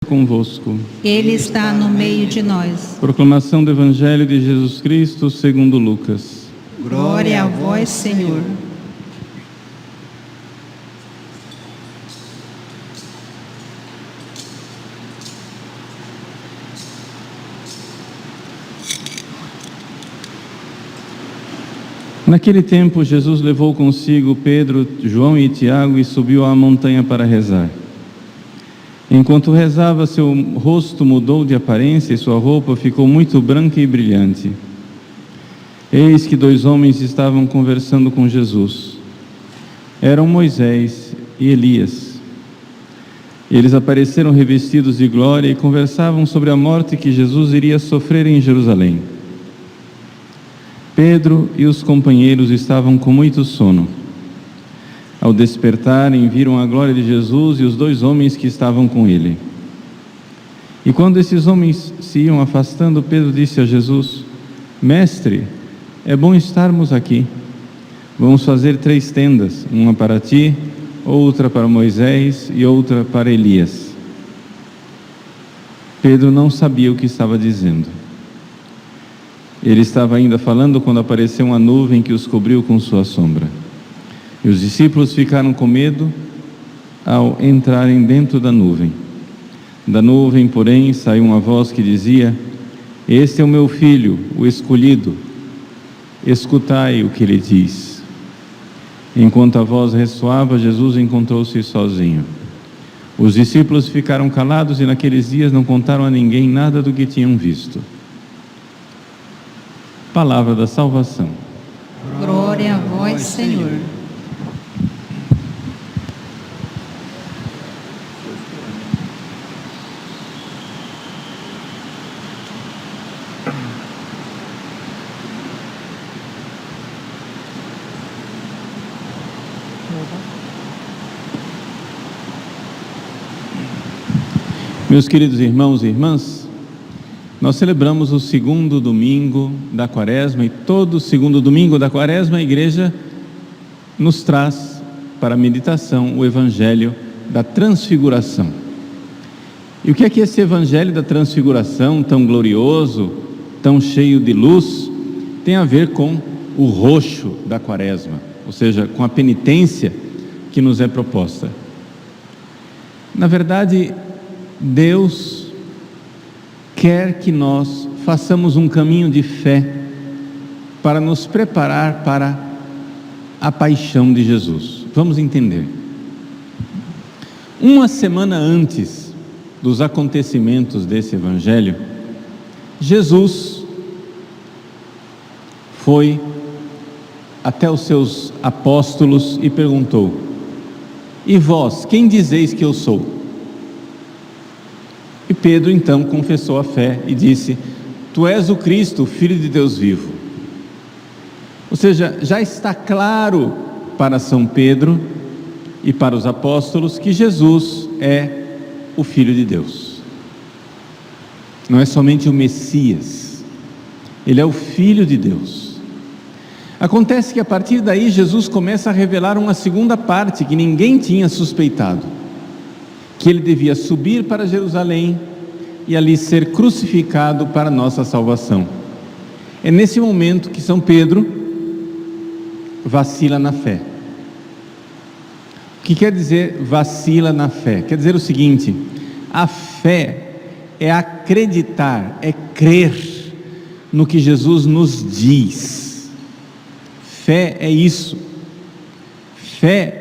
Convosco. Ele está no meio de nós. Proclamação do Evangelho de Jesus Cristo segundo Lucas. Glória a vós, Senhor. Naquele tempo, Jesus levou consigo Pedro, João e Tiago e subiu à montanha para rezar. Enquanto rezava, seu rosto mudou de aparência e sua roupa ficou muito branca e brilhante. Eis que 2 homens estavam conversando com Jesus. Eram Moisés e Elias. Eles apareceram revestidos de glória e conversavam sobre a morte que Jesus iria sofrer em Jerusalém. Pedro e os companheiros estavam com muito sono. Ao despertarem, viram a glória de Jesus e os 2 homens que estavam com ele. E quando esses homens se iam afastando, Pedro disse a Jesus: Mestre, é bom estarmos aqui. Vamos fazer 3 tendas, uma para ti, outra para Moisés e outra para Elias. Pedro não sabia o que estava dizendo. Ele estava ainda falando quando apareceu uma nuvem que os cobriu com sua sombra. E os discípulos ficaram com medo ao entrarem dentro da nuvem. Da nuvem, porém, saiu uma voz que dizia: Este é o meu filho, o escolhido. Escutai o que ele diz. Enquanto a voz ressoava, Jesus encontrou-se sozinho. Os discípulos ficaram calados e naqueles dias não contaram a ninguém nada do que tinham visto. Palavra da salvação. Glória a vós, Senhor. Meus queridos irmãos e irmãs, nós celebramos o 2º domingo da Quaresma e todo o 2º domingo da Quaresma a Igreja nos traz para a meditação o Evangelho da Transfiguração. E o que é que esse Evangelho da Transfiguração, tão glorioso, tão cheio de luz, tem a ver com o roxo da Quaresma, ou seja, com a penitência que nos é proposta? Na verdade, Deus quer que nós façamos um caminho de fé para nos preparar para a paixão de Jesus. Vamos entender. Uma semana antes dos acontecimentos desse Evangelho, Jesus foi até os seus apóstolos e perguntou: E vós, quem dizeis que eu sou? E Pedro então confessou a fé e disse: Tu és o Cristo, o Filho de Deus vivo. Ou seja, já está claro para São Pedro e para os apóstolos que Jesus é o Filho de Deus. Não é somente o Messias, Ele é o Filho de Deus. Acontece que a partir daí Jesus começa a revelar uma segunda parte que ninguém tinha suspeitado: que ele devia subir para Jerusalém e ali ser crucificado para a nossa salvação. É nesse momento que São Pedro vacila na fé. O que quer dizer vacila na fé? Quer dizer o seguinte: a fé é acreditar, é crer no que Jesus nos diz. Fé é isso. Fé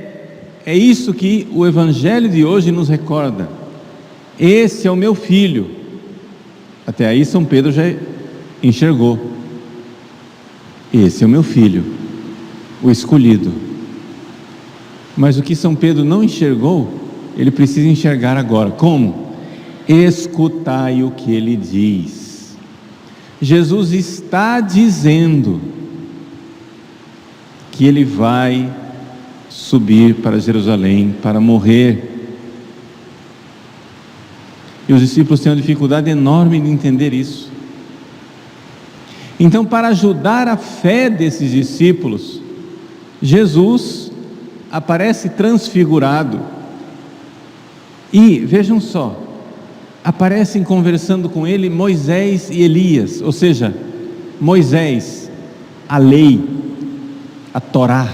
é isso que o Evangelho de hoje nos recorda. Esse é o meu filho. Até aí São Pedro já enxergou. Esse é o meu filho, o escolhido. Mas o que São Pedro não enxergou, ele precisa enxergar agora. Como? Escutai o que ele diz. Jesus está dizendo que ele vai subir para Jerusalém para morrer. E os discípulos têm uma dificuldade enorme de entender isso. Então, para ajudar a fé desses discípulos, Jesus aparece transfigurado. E, vejam só, aparecem conversando com ele Moisés e Elias, ou seja, Moisés, a lei, a Torá,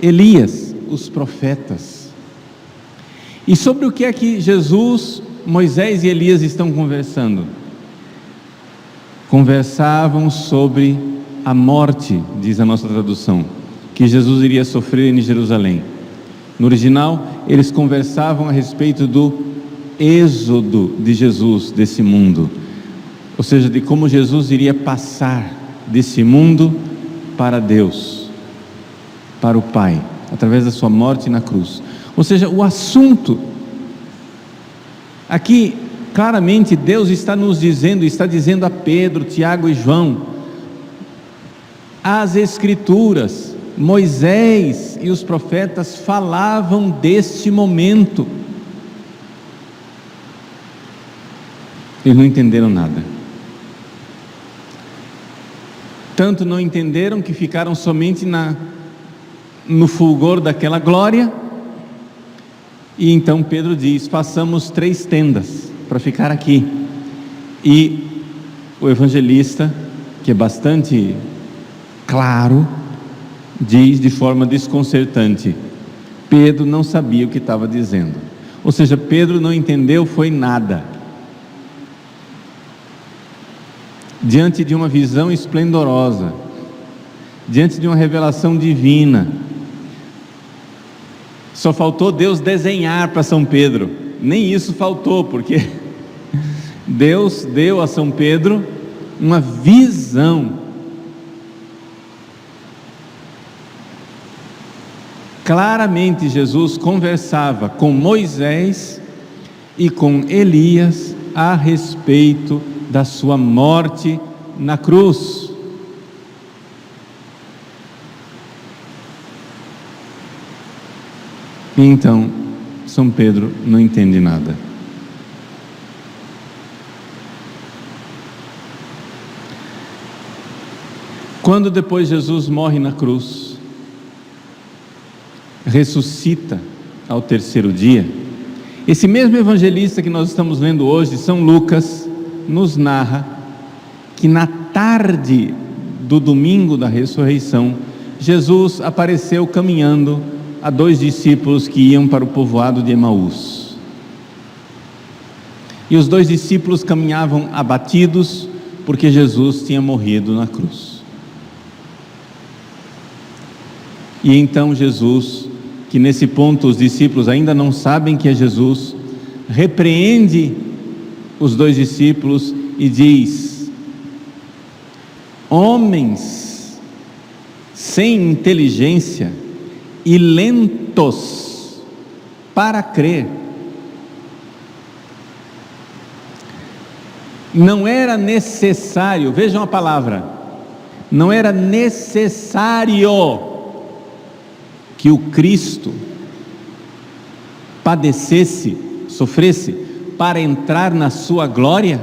Elias, os profetas. E sobre o que é que Jesus, Moisés e Elias estão conversando? Conversavam sobre a morte, diz a nossa tradução, que Jesus iria sofrer em Jerusalém. No original, eles conversavam a respeito do êxodo de Jesus desse mundo, ou seja, de como Jesus iria passar desse mundo para Deus, para o Pai, através da sua morte na cruz. Ou seja, o assunto aqui, claramente Deus está nos dizendo, está dizendo a Pedro, Tiago e João, as Escrituras, Moisés e os profetas falavam deste momento. Eles não entenderam nada. Tanto não entenderam que ficaram somente no fulgor daquela glória. E então Pedro diz: façamos 3 tendas para ficar aqui. E o evangelista, que é bastante claro, diz de forma desconcertante: Pedro não sabia o que estava dizendo. Ou seja, Pedro não entendeu foi nada. Diante de uma visão esplendorosa, diante de uma revelação divina, só faltou Deus desenhar para São Pedro. Nem isso faltou, porque Deus deu a São Pedro uma visão. Claramente Jesus conversava com Moisés e com Elias a respeito da sua morte na cruz. E então São Pedro não entende nada. Quando depois Jesus morre na cruz, ressuscita ao 3º dia, esse mesmo evangelista que nós estamos lendo hoje, São Lucas, nos narra que na tarde do domingo da ressurreição, Jesus apareceu caminhando a 2 discípulos que iam para o povoado de Emaús. E os 2 discípulos caminhavam abatidos porque Jesus tinha morrido na cruz. E então Jesus, que nesse ponto os discípulos ainda não sabem que é Jesus, repreende os 2 discípulos e diz: homens sem inteligência e lentos para crer. Não era necessário, vejam a palavra, não era necessário que o Cristo padecesse, sofresse, para entrar na sua glória.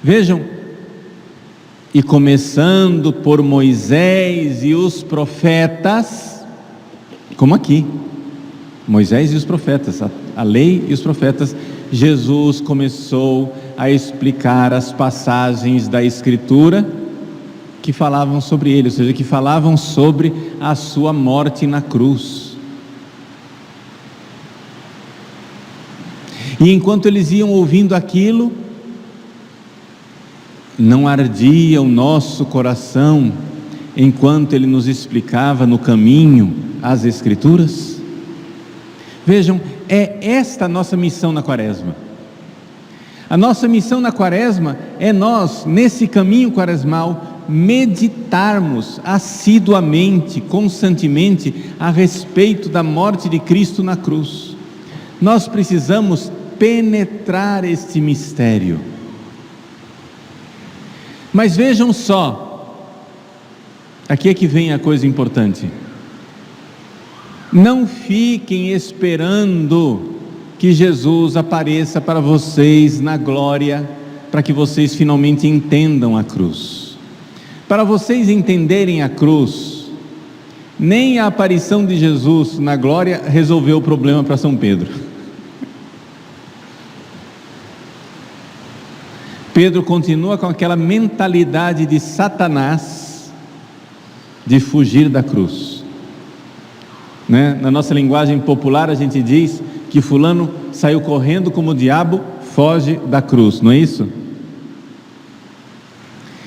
Vejam, e começando por Moisés e os profetas, como aqui, Moisés e os profetas, a lei e os profetas, Jesus começou a explicar as passagens da Escritura que falavam sobre ele, ou seja, que falavam sobre a sua morte na cruz. E enquanto eles iam ouvindo aquilo, não ardia o nosso coração enquanto ele nos explicava no caminho as Escrituras? Vejam, é esta a nossa missão na Quaresma. A nossa missão na Quaresma é nós, nesse caminho quaresmal, meditarmos assiduamente, constantemente, a respeito da morte de Cristo na cruz. Nós precisamos penetrar este mistério. Mas vejam só, aqui é que vem a coisa importante. Não fiquem esperando que Jesus apareça para vocês na glória, para que vocês finalmente entendam a cruz. Para vocês entenderem a cruz, nem a aparição de Jesus na glória resolveu o problema para São Pedro. Pedro continua com aquela mentalidade de Satanás de fugir da cruz, né? Na nossa linguagem popular a gente diz que fulano saiu correndo como o diabo foge da cruz, não é isso?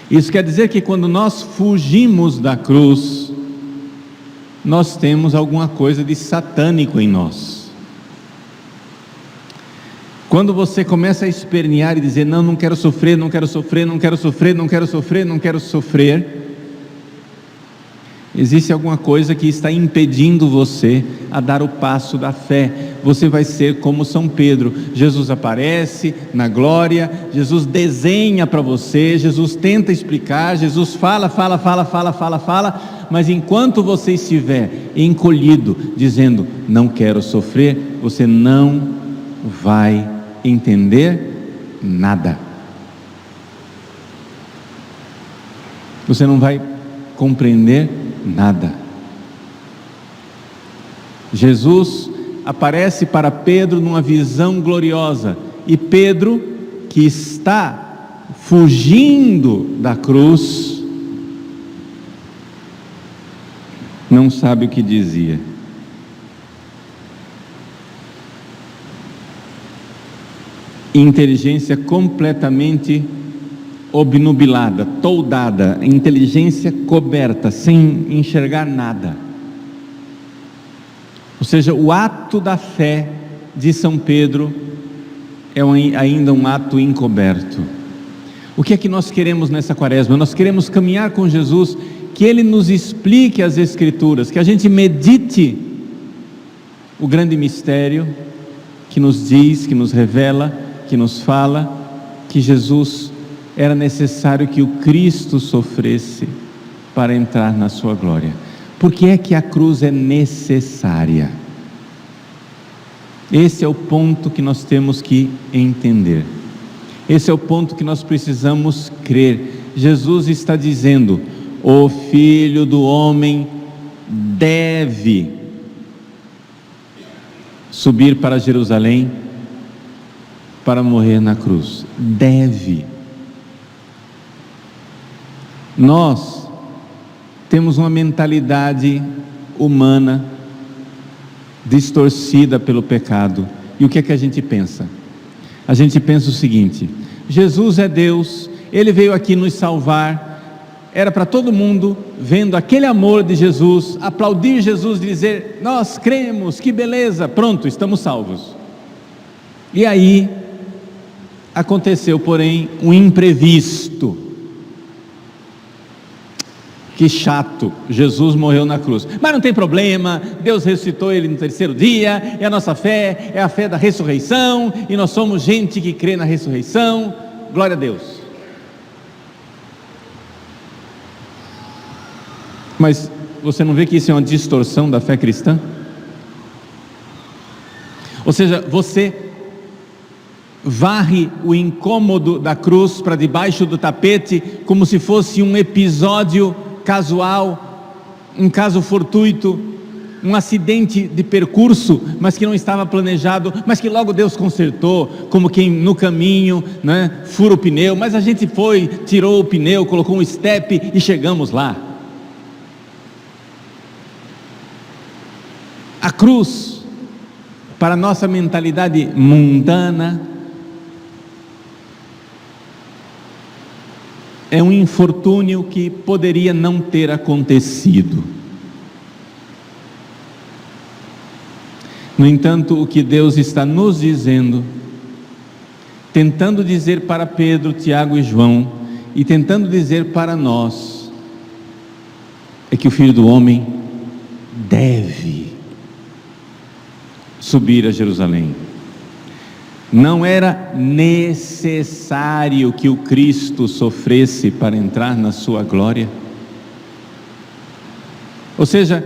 Isso quer dizer que quando nós fugimos da cruz, nós temos alguma coisa de satânico em nós. Quando você começa a espernear e dizer, não quero sofrer, não quero sofrer, não quero sofrer, não quero sofrer, não quero sofrer, existe alguma coisa que está impedindo você a dar o passo da fé. Você vai ser como São Pedro. Jesus aparece na glória, Jesus desenha para você, Jesus tenta explicar, Jesus fala, mas enquanto você estiver encolhido, dizendo, não quero sofrer, você não vai entender nada. Você não vai compreender nada. Jesus aparece para Pedro numa visão gloriosa, e Pedro, que está fugindo da cruz, não sabe o que dizia. Inteligência completamente obnubilada, toldada, inteligência coberta, sem enxergar nada. Ou seja, o ato da fé de São Pedro é ainda um ato encoberto. O que é que nós queremos nessa quaresma? Nós queremos caminhar com Jesus, que Ele nos explique as Escrituras, que a gente medite o grande mistério que nos diz, que nos revela, que nos fala que Jesus era necessário que o Cristo sofresse para entrar na sua glória. Por que é que a cruz é necessária? Esse é o ponto que nós temos que entender. Esse é o ponto que nós precisamos crer. Jesus está dizendo, o Filho do Homem deve subir para Jerusalém para morrer na cruz. Deve. Nós temos uma mentalidade humana distorcida pelo pecado. E o que é que a gente pensa? A gente pensa o seguinte: Jesus é Deus, Ele veio aqui nos salvar. Era para todo mundo, vendo aquele amor de Jesus, aplaudir Jesus, dizer, nós cremos, que beleza, pronto, estamos salvos. E aí aconteceu, porém, um imprevisto. Que chato, Jesus morreu na cruz, mas não tem problema, Deus ressuscitou Ele no terceiro dia, e a nossa fé é a fé da ressurreição, e nós somos gente que crê na ressurreição, glória a Deus. Mas você não vê que isso é uma distorção da fé cristã? Ou seja, você varre o incômodo da cruz para debaixo do tapete, como se fosse um episódio casual, um caso fortuito, um acidente de percurso, mas que não estava planejado, mas que logo Deus consertou, como quem no caminho, né, fura o pneu, mas a gente foi, tirou o pneu, colocou um estepe e chegamos lá. A cruz, para a nossa mentalidade mundana, é um infortúnio que poderia não ter acontecido. No entanto, o que Deus está nos dizendo, tentando dizer para Pedro, Tiago e João, e tentando dizer para nós, é que o Filho do Homem deve subir a Jerusalém. Não era necessário que o Cristo sofresse para entrar na sua glória. Ou seja,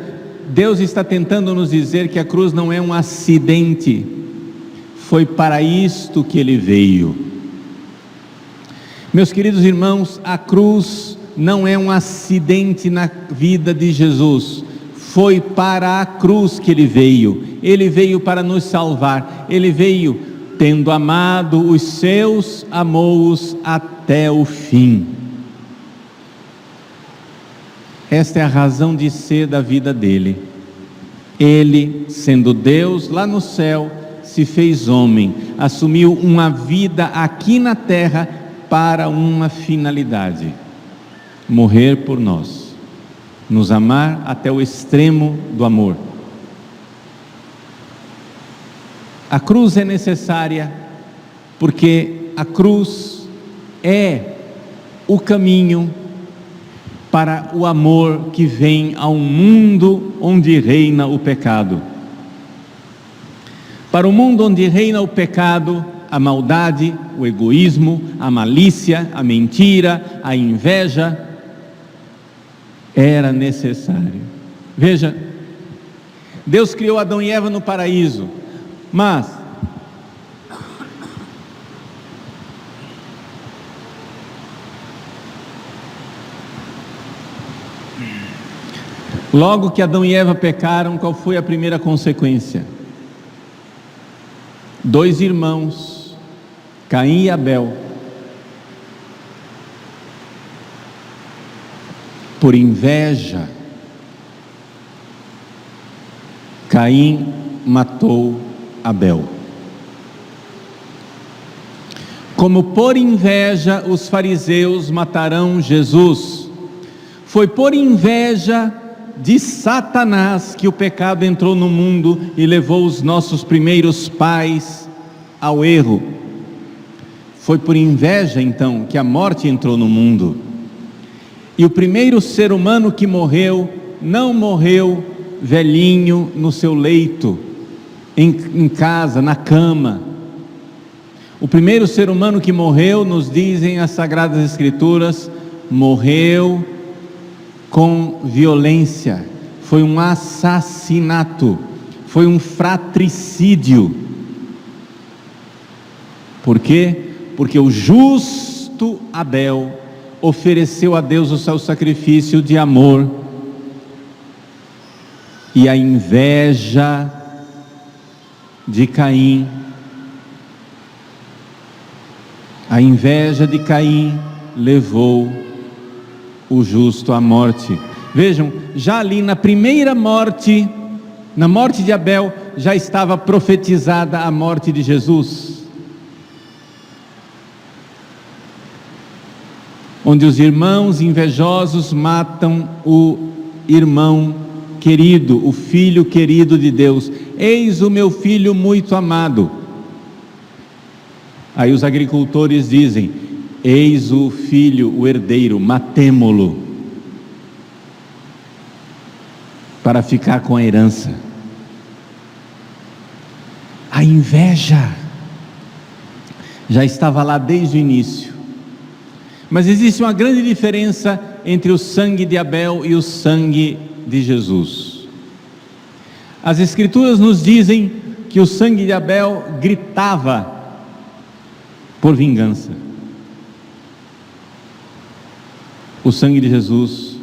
Deus está tentando nos dizer que a cruz não é um acidente, foi para isto que Ele veio. Meus queridos irmãos, a cruz não é um acidente na vida de Jesus. Foi para a cruz que Ele veio para nos salvar. Ele veio, tendo amado os seus, amou-os até o fim. Esta é a razão de ser da vida dele. Ele, sendo Deus lá no céu, se fez homem, assumiu uma vida aqui na terra para uma finalidade: morrer por nós, nos amar até o extremo do amor. A cruz é necessária porque a cruz é o caminho para o amor que vem ao mundo onde reina o pecado. Para o mundo onde reina o pecado, a maldade, o egoísmo, a malícia, a mentira, a inveja, era necessário. Veja, Deus criou Adão e Eva no paraíso, mas logo que Adão e Eva pecaram, qual foi a primeira consequência? 2 irmãos, Caim e Abel, por inveja, Caim matou Abel. Como por inveja os fariseus matarão Jesus, foi por inveja de Satanás que o pecado entrou no mundo e levou os nossos primeiros pais ao erro. Foi por inveja então que a morte entrou no mundo. E o primeiro ser humano que morreu, não morreu velhinho no seu leito, em casa, na cama. O primeiro ser humano que morreu, nos dizem as Sagradas Escrituras, morreu com violência, foi um assassinato, foi um fratricídio. Por quê? Porque o justo Abel ofereceu a Deus o seu sacrifício de amor, e a inveja de Caim, levou o justo à morte. Vejam, já ali na primeira morte, na morte de Abel, já estava profetizada a morte de Jesus, onde os irmãos invejosos matam o irmão querido, o filho querido de Deus. Eis o meu filho muito amado. Aí os agricultores dizem: eis o filho, o herdeiro, matemo-lo, para ficar com a herança. A inveja já estava lá desde o início. Mas existe uma grande diferença entre o sangue de Abel e o sangue de Jesus. As Escrituras nos dizem que o sangue de Abel gritava por vingança. O sangue de Jesus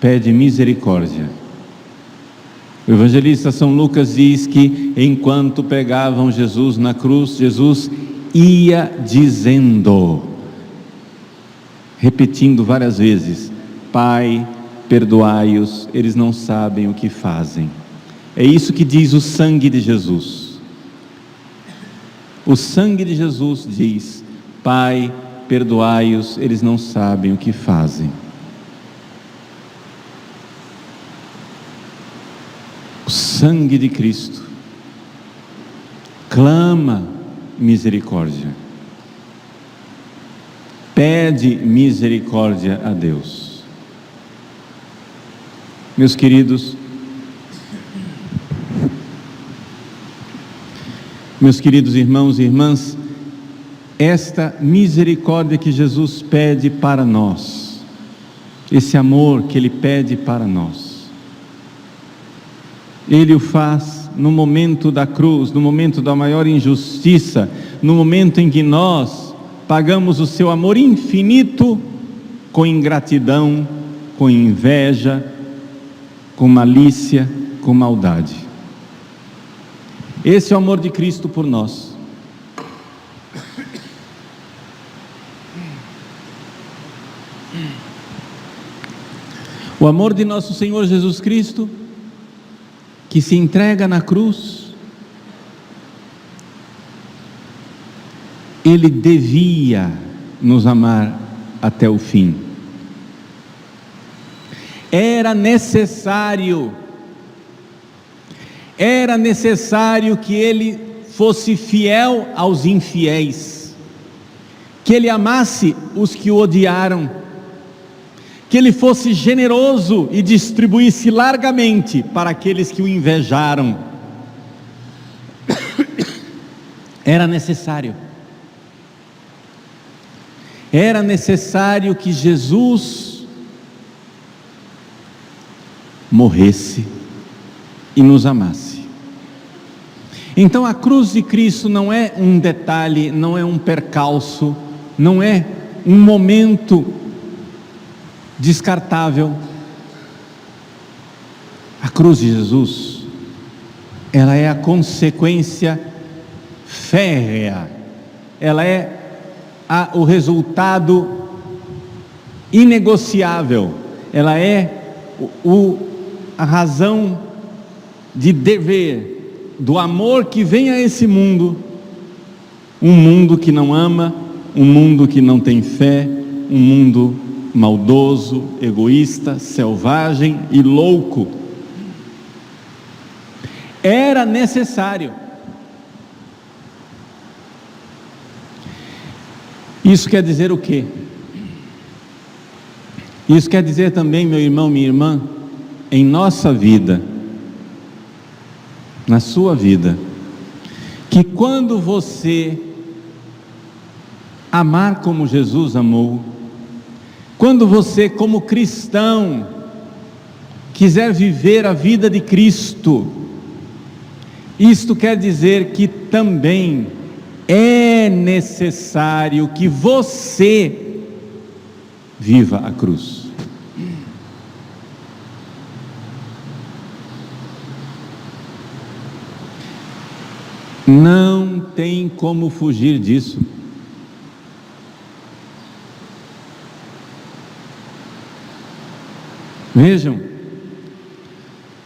pede misericórdia. O evangelista São Lucas diz que enquanto pegavam Jesus na cruz, Jesus ia dizendo, repetindo várias vezes: Pai, perdoai-os, eles não sabem o que fazem. É isso que diz o sangue de Jesus. O sangue de Jesus diz: Pai, perdoai-os, eles não sabem o que fazem. O sangue de Cristo clama misericórdia, pede misericórdia a Deus. Meus queridos irmãos e irmãs, esta misericórdia que Jesus pede para nós, esse amor que Ele pede para nós, Ele o faz no momento da cruz, no momento da maior injustiça, no momento em que nós pagamos o seu amor infinito com ingratidão, com inveja, com malícia, com maldade. Esse é o amor de Cristo por nós. O amor de nosso Senhor Jesus Cristo, que se entrega na cruz, Ele devia nos amar até o fim. Era necessário que Ele fosse fiel aos infiéis, que Ele amasse os que o odiaram, que Ele fosse generoso e distribuísse largamente para aqueles que o invejaram. Era necessário que Jesus morresse e nos amasse. Então a cruz de Cristo não é um detalhe, não é um percalço, não é um momento descartável. A cruz de Jesus, ela é a consequência férrea, ela é o resultado inegociável, ela é a razão de dever, do amor que vem a esse mundo, um mundo que não ama, um mundo que não tem fé, um mundo maldoso, egoísta, selvagem e louco. Era necessário. Isso quer dizer o quê? Isso quer dizer também, meu irmão, minha irmã, em nossa vida, na sua vida, que quando você amar como Jesus amou, quando você, como cristão, quiser viver a vida de Cristo, isto quer dizer que também é necessário que você viva a cruz. Não tem como fugir disso. Vejam,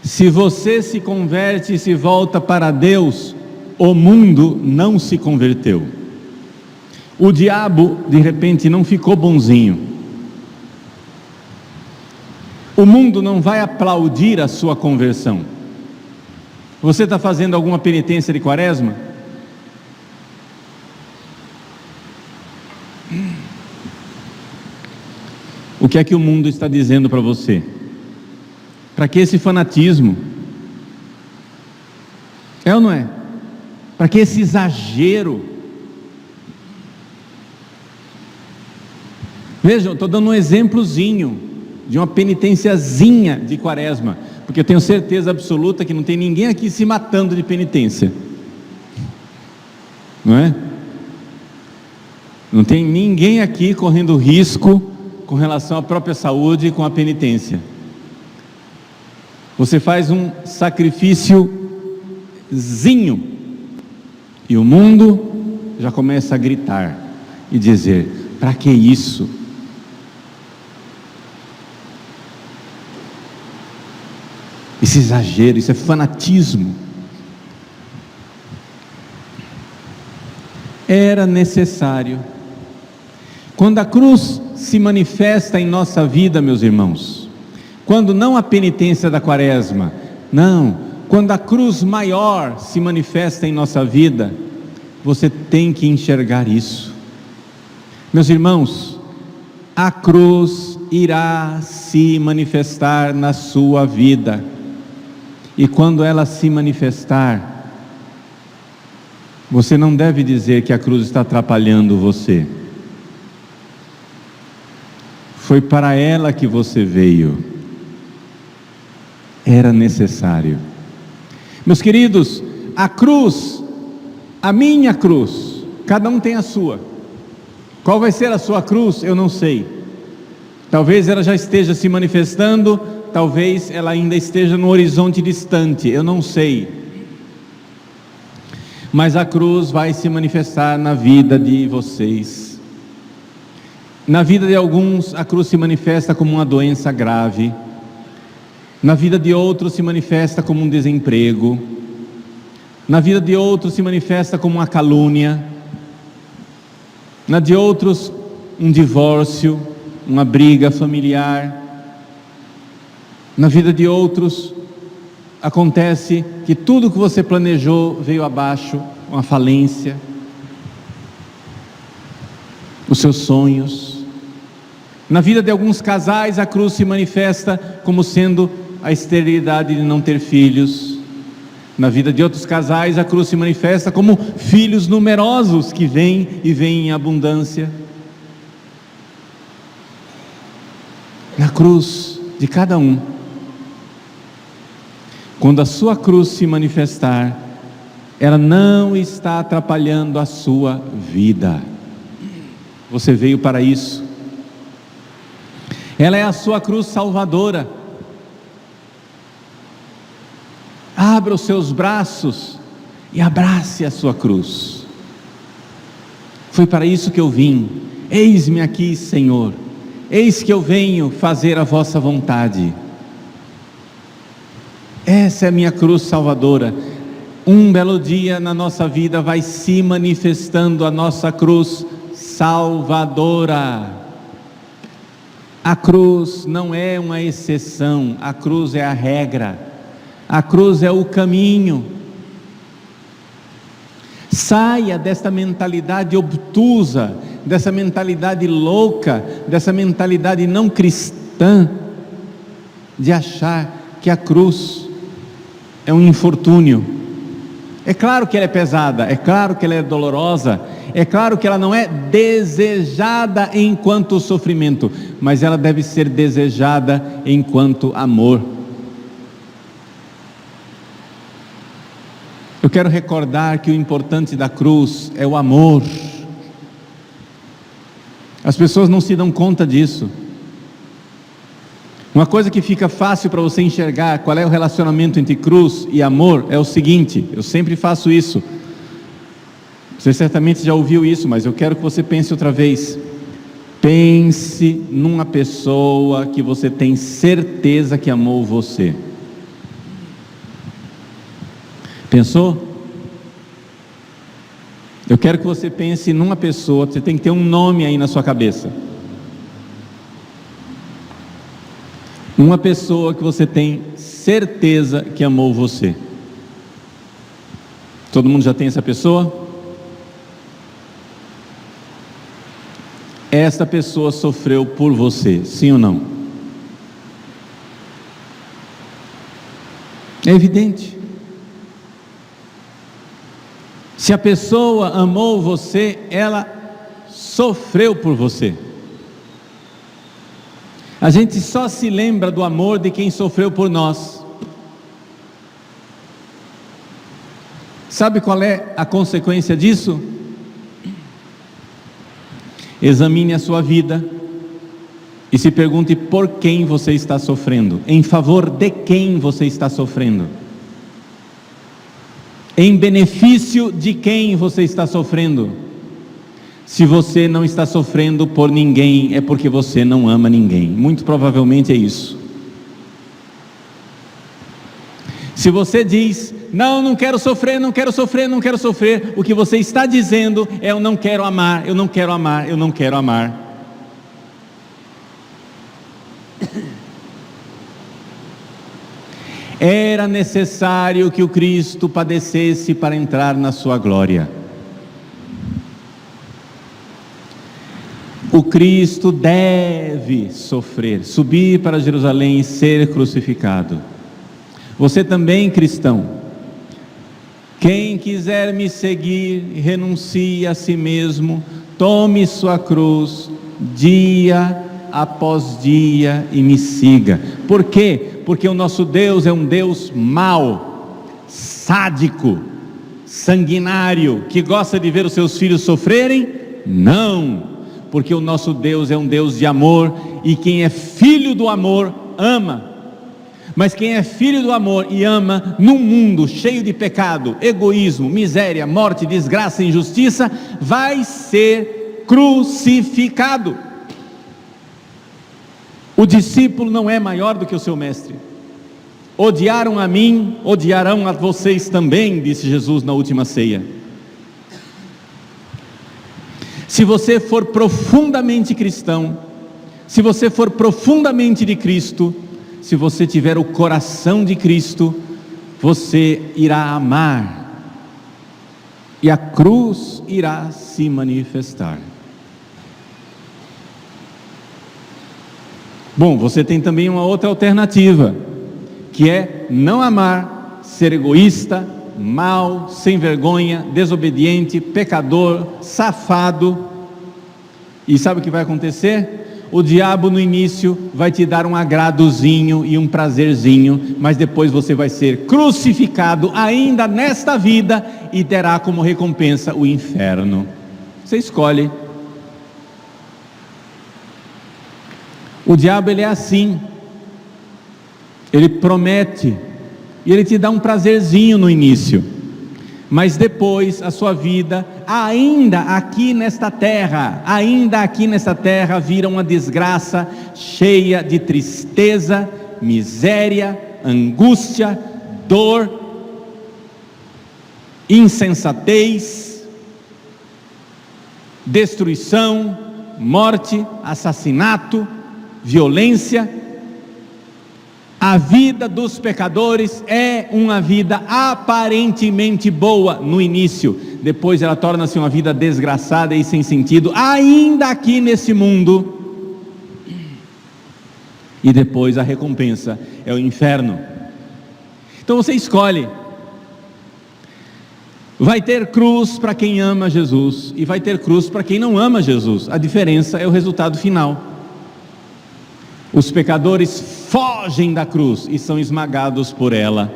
se você se converte e se volta para Deus, o mundo não se converteu. O diabo, de repente, não ficou bonzinho. O mundo não vai aplaudir a sua conversão. Você está fazendo alguma penitência de quaresma? O que é que o mundo está dizendo para você? Para que esse fanatismo? É ou não é? Para que esse exagero? Vejam, estou dando um exemplozinho de uma penitenciazinha de quaresma, porque eu tenho certeza absoluta que não tem ninguém aqui se matando de penitência, não é? Não tem ninguém aqui correndo risco com relação à própria saúde com a penitência. Você faz um sacrifíciozinho e o mundo já começa a gritar e dizer: para que isso? Esse exagero, isso é fanatismo. Era necessário. Quando a cruz se manifesta em nossa vida, meus irmãos, quando não a penitência da quaresma, não, quando a cruz maior se manifesta em nossa vida, você tem que enxergar isso. Meus irmãos, a cruz irá se manifestar na sua vida, e quando ela se manifestar, você não deve dizer que a cruz está atrapalhando você. Foi para ela que você veio. Era necessário. Meus queridos, a cruz, a minha cruz, cada um tem a sua. Qual vai ser a sua cruz? Eu não sei. Talvez ela já esteja se manifestando, talvez ela ainda esteja no horizonte distante, eu não sei. Mas a cruz vai se manifestar na vida de vocês. Na vida de alguns, a cruz se manifesta como uma doença grave. Na vida de outros se manifesta como um desemprego. Na vida de outros se manifesta como uma calúnia. Na de outros, um divórcio, uma briga familiar. Na vida de outros, acontece que tudo que você planejou veio abaixo, uma falência. Os seus sonhos. Na vida de alguns casais, a cruz se manifesta como sendo a esterilidade de não ter filhos. Na vida de outros casais, a cruz se manifesta como filhos numerosos que vêm e vêm em abundância. Na cruz de cada um, quando a sua cruz se manifestar, ela não está atrapalhando a sua vida. Você veio para isso. Ela é a sua cruz salvadora. Abra os seus braços e abrace a sua cruz. Foi para isso que eu vim. Eis-me aqui, Senhor. Eis que eu venho fazer a vossa vontade. Essa é a minha cruz salvadora. Um belo dia na nossa vida vai se manifestando a nossa cruz salvadora. A cruz não é uma exceção, a cruz é a regra. A cruz é o caminho. Saia desta mentalidade obtusa, dessa mentalidade louca, dessa mentalidade não cristã, de achar que a cruz é um infortúnio. É claro que ela é pesada, é claro que ela é dolorosa, é claro que ela não é desejada enquanto sofrimento, mas ela deve ser desejada enquanto amor. Eu quero recordar que o importante da cruz é o amor. As pessoas não se dão conta disso. Uma coisa que fica fácil para você enxergar qual é o relacionamento entre cruz e amor é o seguinte, eu sempre faço isso. Você certamente já ouviu isso, mas eu quero que você pense outra vez. Pense numa pessoa que você tem certeza que amou você. Pensou? Eu quero que você pense numa pessoa, você tem que ter um nome aí na sua cabeça. Uma pessoa que você tem certeza que amou você. Todo mundo já tem essa pessoa? Esta pessoa sofreu por você, sim ou não? É evidente. Se a pessoa amou você, ela sofreu por você. A gente só se lembra do amor de quem sofreu por nós. Sabe qual é a consequência disso? Examine a sua vida e se pergunte por quem você está sofrendo, em favor de quem você está sofrendo, em benefício de quem você está sofrendo. Se você não está sofrendo por ninguém, é porque você não ama ninguém, muito provavelmente é isso. Se você diz, não quero sofrer, não quero sofrer, não quero sofrer, o que você está dizendo é, eu não quero amar, eu não quero amar, eu não quero amar. Era necessário que o Cristo padecesse para entrar na sua glória. O Cristo deve sofrer, subir para Jerusalém e ser crucificado. Você também, cristão, quem quiser me seguir, renuncie a si mesmo, tome sua cruz, dia após dia e me siga. Por quê? Porque o nosso Deus é um Deus mau, sádico, sanguinário, que gosta de ver os seus filhos sofrerem? Não, porque o nosso Deus é um Deus de amor, e quem é filho do amor ama. Mas quem é filho do amor e ama num mundo cheio de pecado, egoísmo, miséria, morte, desgraça e injustiça, vai ser crucificado. O discípulo não é maior do que o seu mestre. Odiaram a mim, odiarão a vocês também, disse Jesus na última ceia. Se você for profundamente cristão, se você for profundamente de Cristo, se você tiver o coração de Cristo, você irá amar, e a cruz irá se manifestar. Bom, você tem também uma outra alternativa, que é não amar, ser egoísta, mau, sem vergonha, desobediente, pecador, safado. E sabe o que vai acontecer? O diabo no início vai te dar um agradozinho e um prazerzinho, mas depois você vai ser crucificado ainda nesta vida e terá como recompensa o inferno. Você escolhe. O diabo, ele é assim, ele promete e ele te dá um prazerzinho no início, mas depois a sua vida, ainda aqui nesta terra, vira uma desgraça cheia de tristeza, miséria, angústia, dor, insensatez, destruição, morte, assassinato, violência. A vida dos pecadores é uma vida aparentemente boa no início, depois ela torna-se uma vida desgraçada e sem sentido, ainda aqui nesse mundo, e depois a recompensa é o inferno. Então você escolhe. Vai ter cruz para quem ama Jesus, e vai ter cruz para quem não ama Jesus. A diferença é o resultado final. Os pecadores fogem da cruz e são esmagados por ela.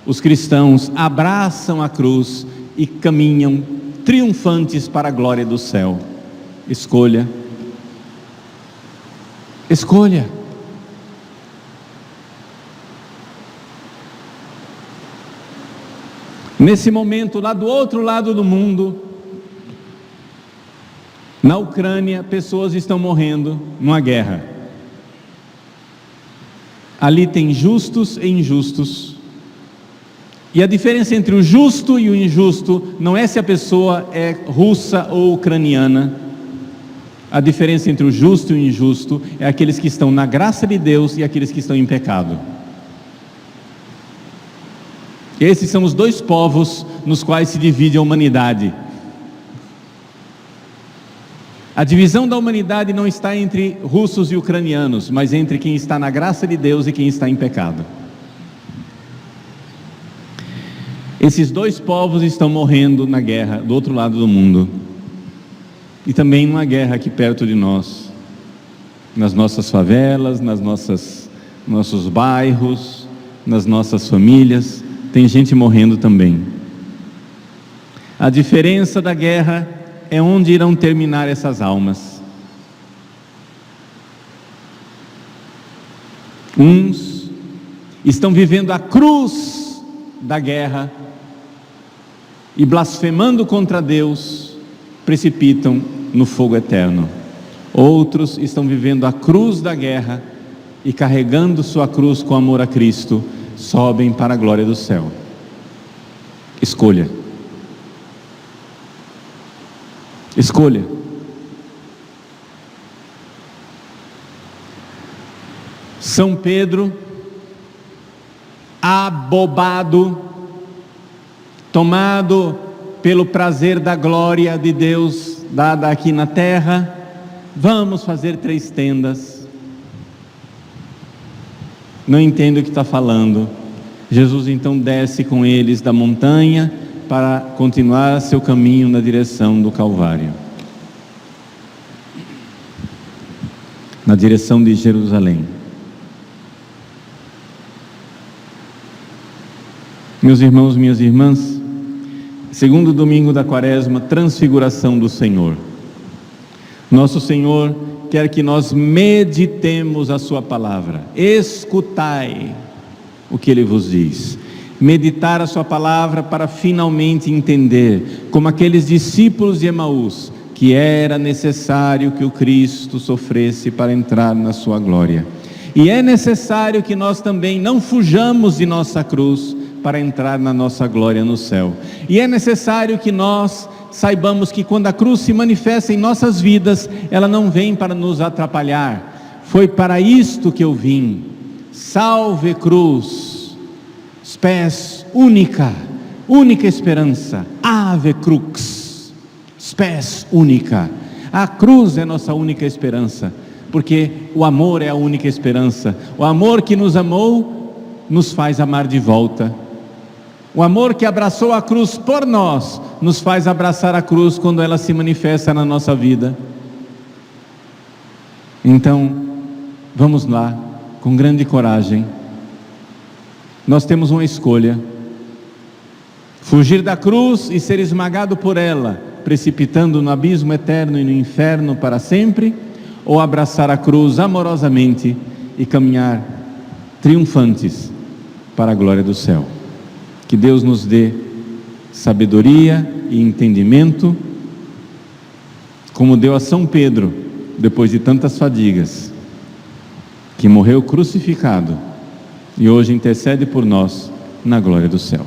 Os cristãos abraçam a cruz e caminham triunfantes para a glória do céu. Escolha. Escolha. Nesse momento, lá do outro lado do mundo, na Ucrânia, pessoas estão morrendo numa guerra. Ali tem justos e injustos, e a diferença entre o justo e o injusto não é se a pessoa é russa ou ucraniana. A diferença entre o justo e o injusto é aqueles que estão na graça de Deus e aqueles que estão em pecado. Esses são os dois povos nos quais se divide a humanidade. A divisão da humanidade não está entre russos e ucranianos, mas entre quem está na graça de Deus e quem está em pecado. Esses dois povos estão morrendo na guerra do outro lado do mundo, e também numa guerra aqui perto de nós, nas nossas favelas, nossos bairros, nas nossas famílias, tem gente morrendo também. A diferença da guerra é onde irão terminar essas almas. Uns estão vivendo a cruz da guerra e, blasfemando contra Deus, precipitam no fogo eterno. Outros estão vivendo a cruz da guerra e, carregando sua cruz com amor a Cristo, sobem para a glória do céu. Escolha. Escolha. São Pedro, abobado, tomado pelo prazer da glória de Deus dada aqui na terra, vamos fazer 3 tendas. Não entendo o que está falando. Jesus então desce com eles da montanha para continuar seu caminho na direção do Calvário, na direção de Jerusalém. Meus irmãos, minhas irmãs, segundo domingo da Quaresma, transfiguração do Senhor. Nosso Senhor quer que nós meditemos a sua palavra. Escutai o que Ele vos diz. Meditar a sua palavra para finalmente entender, como aqueles discípulos de Emaús, que era necessário que o Cristo sofresse para entrar na sua glória. E é necessário que nós também não fujamos de nossa cruz para entrar na nossa glória no céu. E é necessário que nós saibamos que quando a cruz se manifesta em nossas vidas, ela não vem para nos atrapalhar. Foi para isto que eu vim. Salve cruz, spes única, única esperança, ave crux, spes única. A cruz é nossa única esperança, porque o amor é a única esperança. O amor que nos amou nos faz amar de volta. O amor que abraçou a cruz por nós nos faz abraçar a cruz quando ela se manifesta na nossa vida. Então, vamos lá, com grande coragem. Nós temos uma escolha: fugir da cruz e ser esmagado por ela, precipitando no abismo eterno e no inferno para sempre, ou abraçar a cruz amorosamente e caminhar triunfantes para a glória do céu. Que Deus nos dê sabedoria e entendimento, como deu a São Pedro, depois de tantas fadigas, que morreu crucificado e hoje intercede por nós na glória do céu.